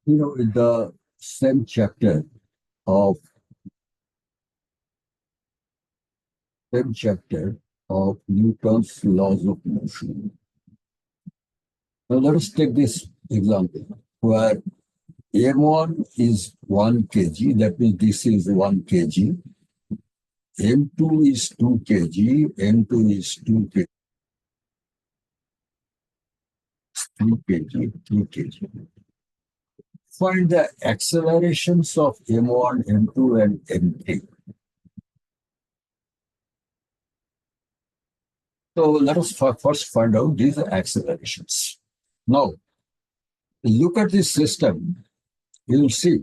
In the same of chapter of Newton's laws of motion. Now let us take this example where M1 is 1 kg, that means this is 1 kg. M2 is 2 kg, M2 is 2 kg, 3 kg, 3 kg. Find the accelerations of M1, M2, and M3. So let us first find out these accelerations. Now, look at this system. You will see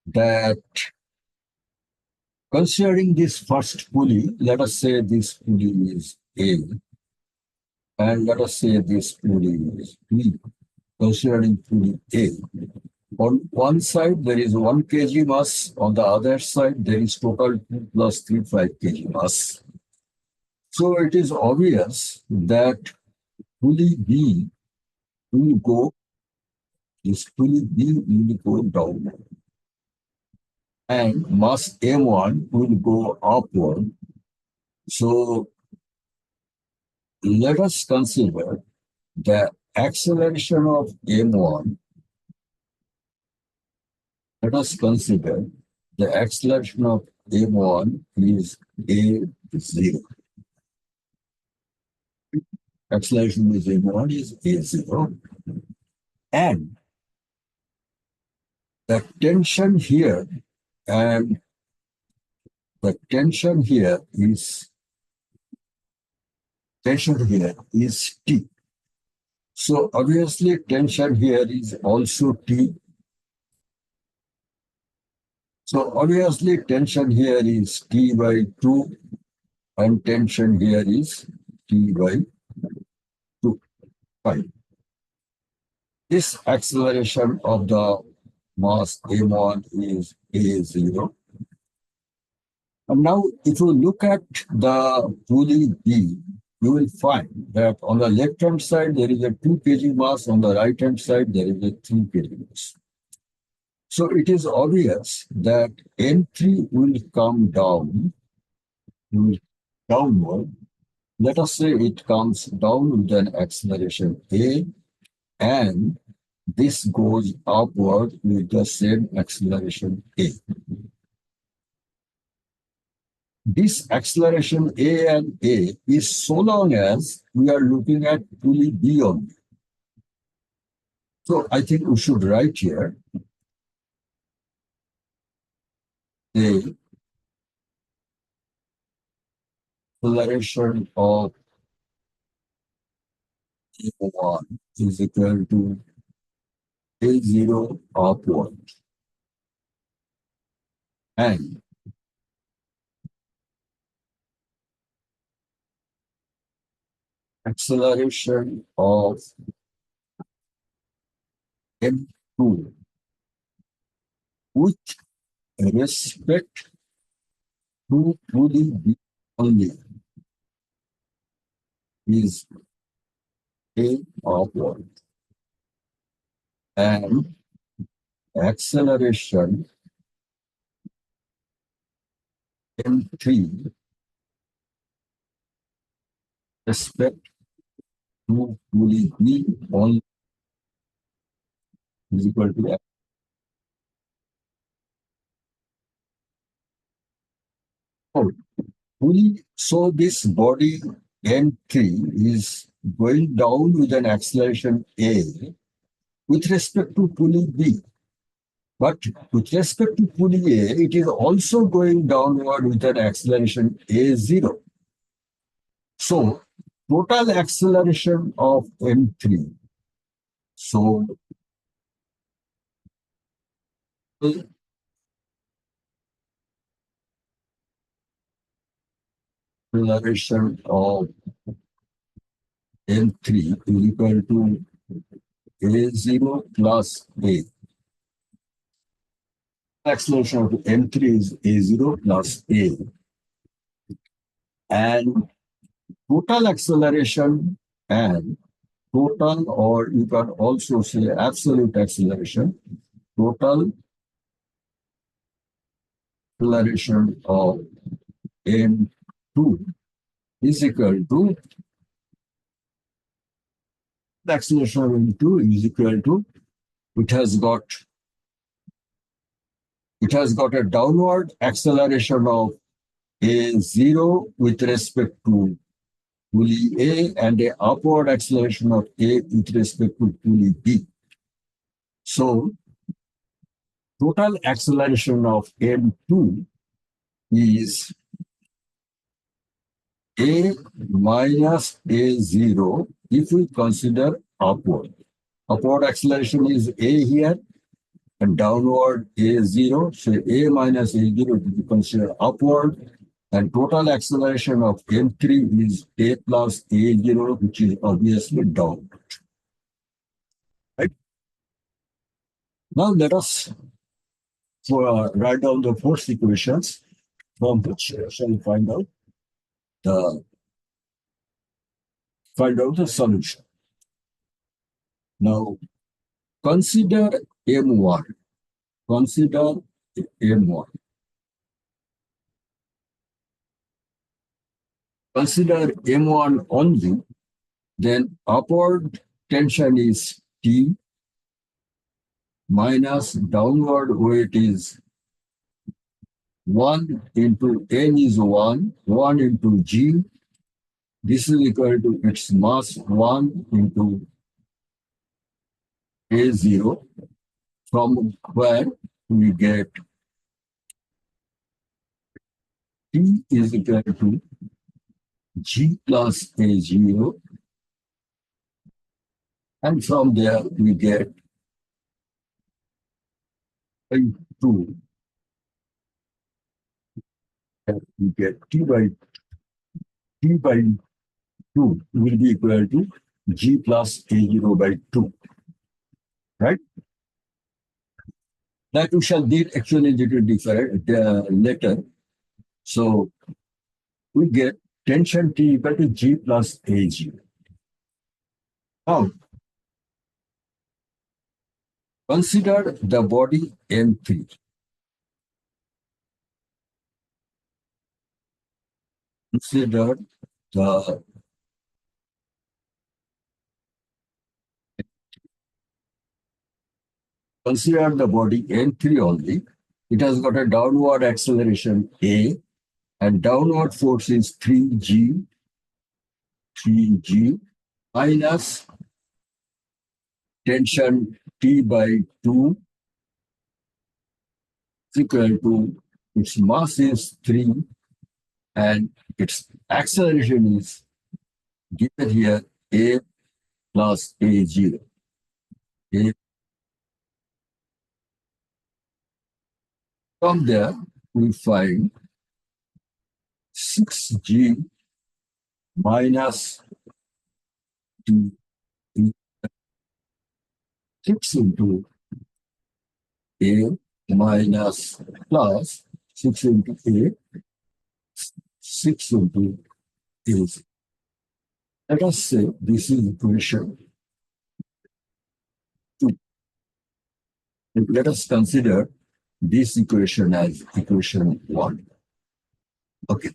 that considering this first pulley, let us say this pulley is A, and let us say this pulley is B. Considering pulley A, on one side there is 1 kg mass, on the other side there is total 2 plus 3, 5 kg mass. So it is obvious that pulley B will go, this pulley B will go down, and mass M1 will go upward. So let us consider the acceleration of M1. Let us consider the acceleration of M1 is A0. Acceleration with M1 is A0. And the tension here and the tension here is T. So obviously tension here is also T. So obviously tension here is T by 2 and tension here is T by 2. Fine. This acceleration of the mass M1 is A0. And now if you look at the pulley B, you will find that on the left-hand side, there is a 2 kg mass. On the right-hand side, there is a 3 kg mass. So it is obvious that M3 will come downward. Let us say it comes down with an acceleration A, and this goes upward with the same acceleration A. This acceleration A and A is so long as we are looking at pulley B only. So I think we should write here the acceleration of A1 is equal to A0 upward, and acceleration of M2 with respect to pulley B only is A upward, and acceleration M3 respect to pulley B only is equal to F. So this body M3 is going down with an acceleration A with respect to pulley B. But with respect to pulley A, it is also going downward with an acceleration A0. So total acceleration of M3. So acceleration of M3 is equal to A0 plus A. Acceleration of M3 is A0 plus A. And total acceleration and total, or you can also say absolute acceleration. Total acceleration of M2 is equal to the acceleration of M2 is equal to it has got a downward acceleration of A0 with respect to pulley A and a upward acceleration of A with respect to pulley B. So total acceleration of M2 is A minus A0 if we consider upward. Upward acceleration is A here and downward A0. So A minus A0 to be considered upward. And total acceleration of M3 is A plus A0, which is obviously downward. Right? Now let us write down the force equations from which we shall find out the solution. Now consider M1. Consider M1. Consider M1 only, then upward tension is T minus downward weight is 1 into N is 1 into G. This is equal to its mass 1 into A0, from where we get T is equal to G plus A0, and from there we get A2, and we get T by 2 will be equal to G plus A0 by 2, right? That we shall need actually little different later. So we get tension T equal to G plus A0. Now, consider the body M3. Consider the body M3 only. It has got a downward acceleration A, and downward force is 3G minus tension T by 2 is equal to its mass is 3 and its acceleration is given here A plus A0. From there, we find 6G minus 2, 6 into A minus plus 6 into A, 6 into A. Let us say this is equation 2. And let us consider this equation as equation 1. Okay.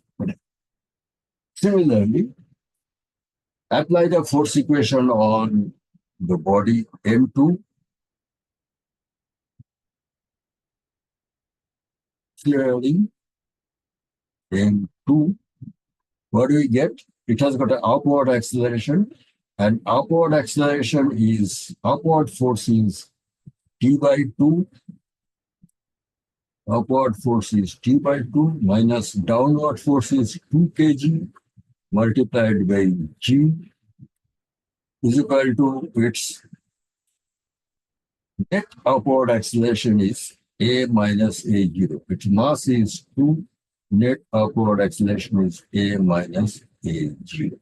Similarly, apply the force equation on the body M2. Clearly, M2, what do we get? It has got an upward acceleration, and upward acceleration is, upward force is T by 2. Upward force is T by 2 minus downward force is 2 kg multiplied by G is equal to its net upward acceleration is A minus A0. Its mass is 2. Net upward acceleration is A minus A0.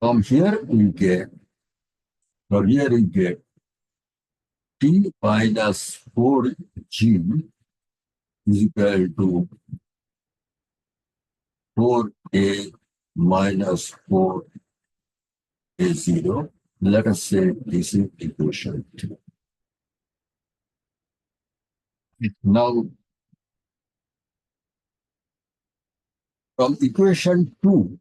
From here we get T minus 4G is equal to 4A minus 4 A0. Let us say this is equation 2. Now, from equation 2,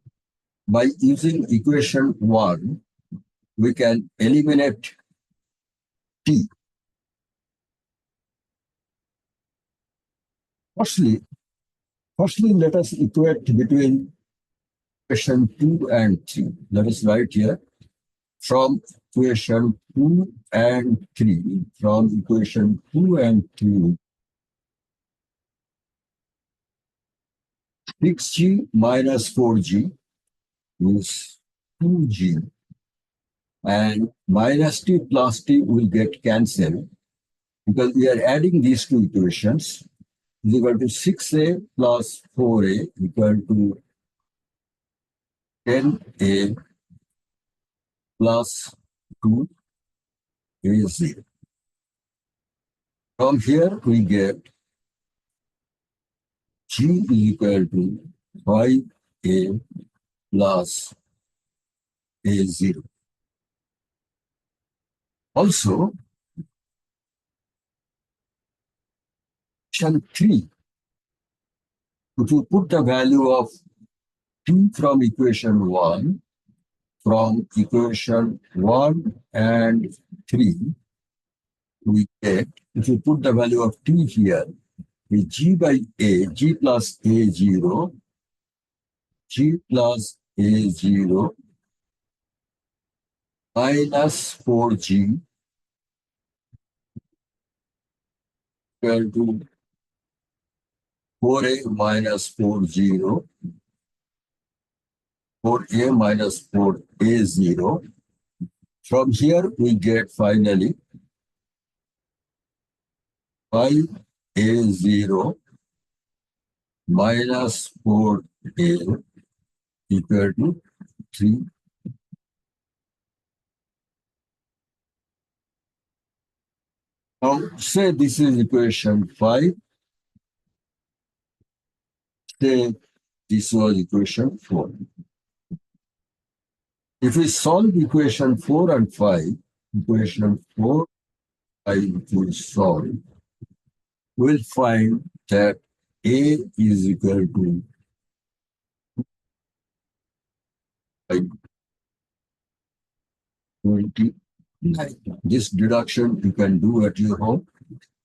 by using equation 1, we can eliminate T. Firstly, let us equate between equation 2 and 3. Let us write here from equation 2 and 3. From equation 2 and 3, 6G minus 4G is 2G, and minus T plus T will get cancelled because we are adding these two equations. Is equal to 6A plus 4A equal to 10A plus 2A0. From here we get G is equal to 5A plus A0. Also, equation 3, if you put the value of T from equation 1, from equation 1 and 3, we get, if you put the value of T here, is G by A, G plus A0, G plus A0 minus 4G equal to 4A minus 40, 4A minus 4A0. From here, we get finally 5A0 minus 4A equal to 3. Now, say this is equation 5. Say this was equation 4. If we solve equation 4 and 5, equation 4, 5 we solve, we'll find that A is equal to 29. This deduction you can do at your home.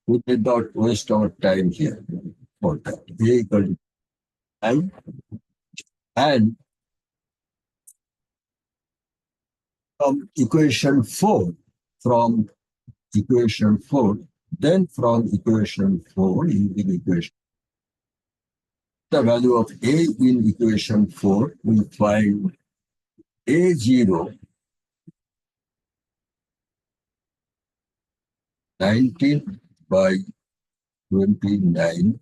We did not waste our time here for that. A equal to 9. And from equation 4, then from equation 4, using equation, the value of A in equation 4, we find A0 19 by 29,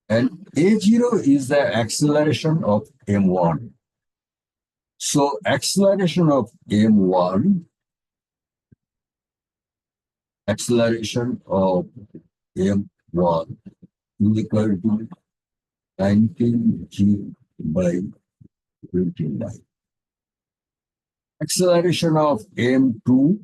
and A0 is the acceleration of M1. So acceleration of M1 is equal to 19G by 29. Acceleration of M2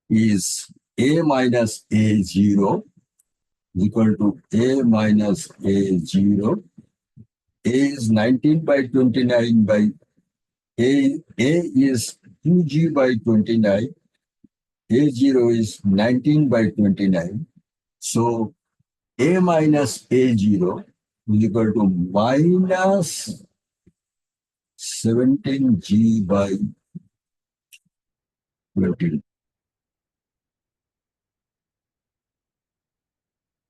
is A minus A0 equal to A minus A0. A is 19 by 29 by A is 2G by 29. A0 is 19 by 29. So A minus A0 is equal to minus 17G by 29.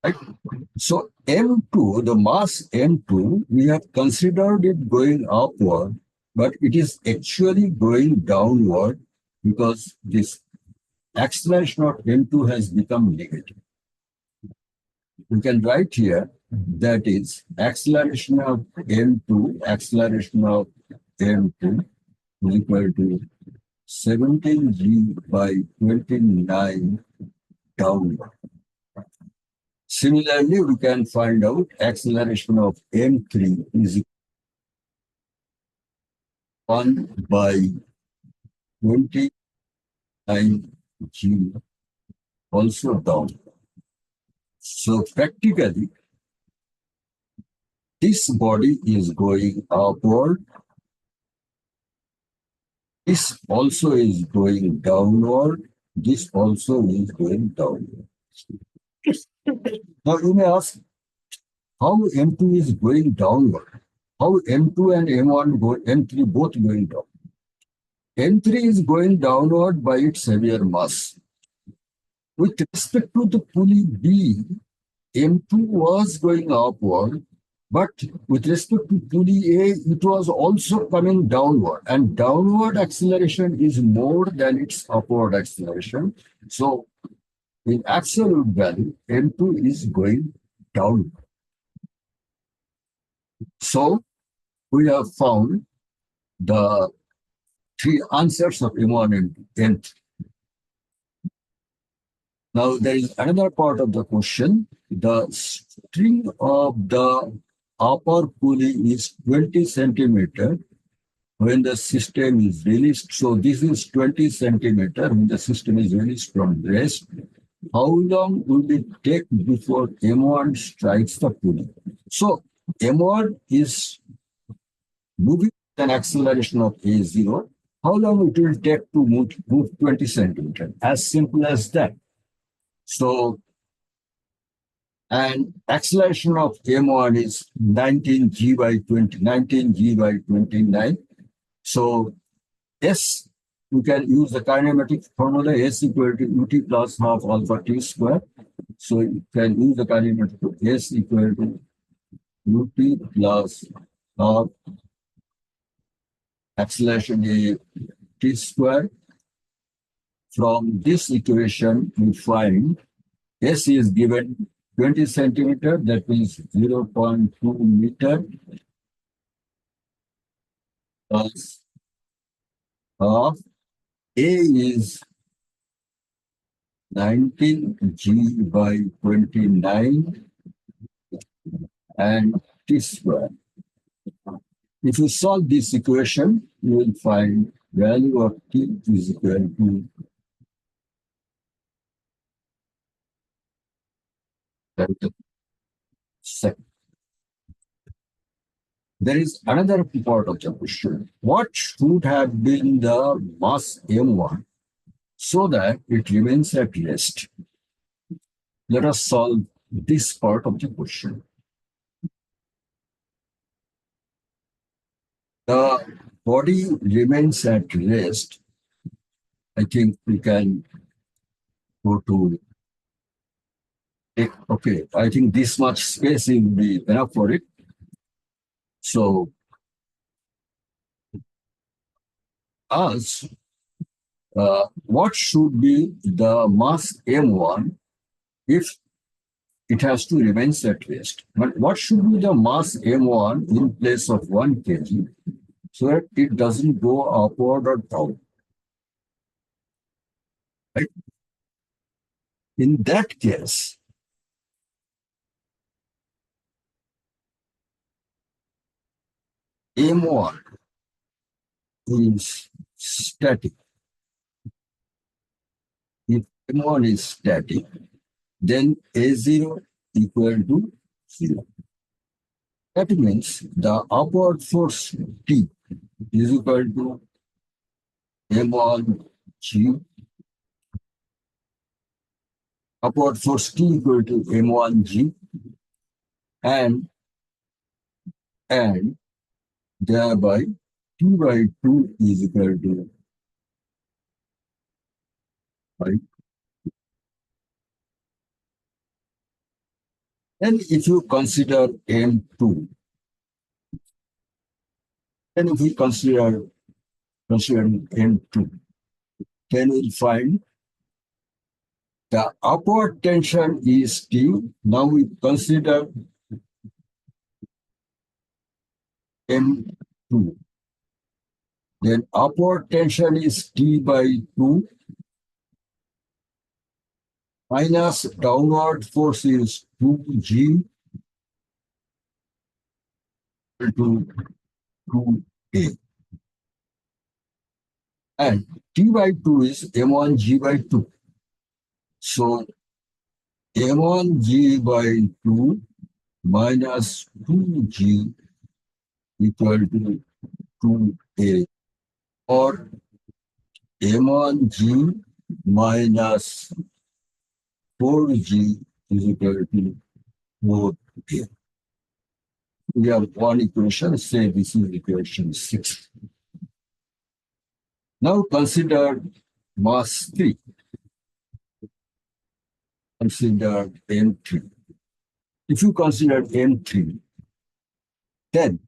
Right? So M2, the mass M2, we have considered it going upward, but it is actually going downward because this acceleration of M2 has become negative. We can write here that is acceleration of M2 is equal to 17G by 29 downward. Similarly, we can find out acceleration of M3 is 1 by 29 g also down. So practically, this body is going upward. This also is going downward. This also is going downward. Now you may ask how M2 is going downward. How M2 and M1 go, M3 both going down. M3 is going downward by its heavier mass. With respect to the pulley B, M2 was going upward, but with respect to pulley A, it was also coming downward, and downward acceleration is more than its upward acceleration. So in absolute value, M2 is going downward. So we have found the three answers of M1 and M3. Now there is another part of the question. The string of the upper pulley is 20 centimeter when the system is released. So this is 20 centimeter when the system is released from rest. How long will it take before M1 strikes the pulley? So M1 is moving with an acceleration of A0. How long it will take to move 20 centimeter? As simple as that. So, and acceleration of M1 is 19 g by 20, 19 g by 29. So, S, you can use the kinematic formula S equal to ut plus half alpha t square. So, you can use the kinematic of S equal to ut plus half acceleration A t square. From this equation, we find S is given 20 centimeter, that means 0.2 meter plus half. A is 19 g by 29 and t square. If you solve this equation, you will find value of t is equal to second. There is another part of the question. What should have been the mass M1 so that it remains at rest? Let us solve this part of the question. The body remains at rest. I think we can go to, okay, I think this much space will be enough for it. So, as what should be the mass M1 if it has to remain at rest? But what should be the mass M1 in place of 1 kg so that it doesn't go upward or down? Right? In that case, M1 is static. If M1 is static, then A0 equal to 0. That means the upward force T is equal to M1 G. Upward force T equal to M1 G and thereby T by 2 is equal to 5. And if you consider M2, then if we consider M2, then we'll find the upward tension is T. Now we consider M2. Then upward tension is T by 2 minus downward force is 2G to 2A. And T by 2 is M1G by 2. So M1G by 2 minus 2G equal to 2A, or M1G minus 4G is equal to 4A. We have one equation, say this is equation 6. Now consider mass 3. Consider M3. If you consider M3, then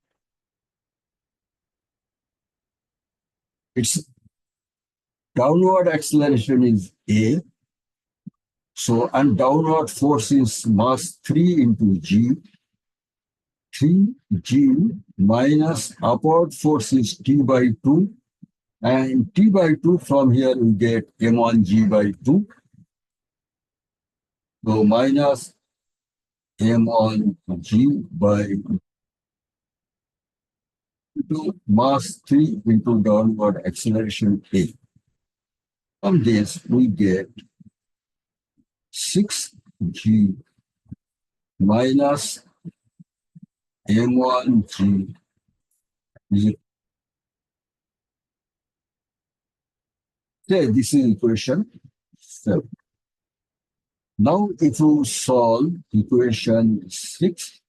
its downward acceleration is A. So, and downward force is mass 3 into G. 3G minus upward force is T by 2. And T by 2 from here we get M1G by 2. So minus M1G by 2 mass 3 into downward acceleration A. From this we get 6G minus M1G is, say this is equation 7. Now if you solve equation 6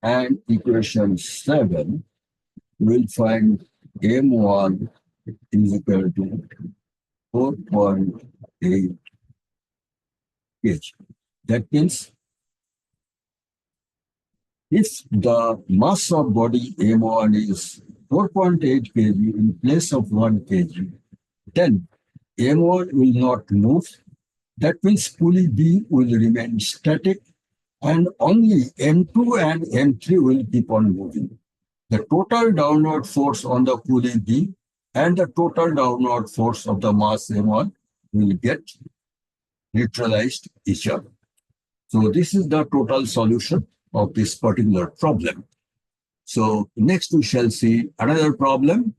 and equation 7, we'll find M1 is equal to 4.8 kg. That means if the mass of body M1 is 4.8 kg in place of 1 kg, then M1 will not move. That means pulley B will remain static and only M2 and M3 will keep on moving. The total downward force on the pulley B and the total downward force of the mass M1 will get neutralized each other. So this is the total solution of this particular problem. So next we shall see another problem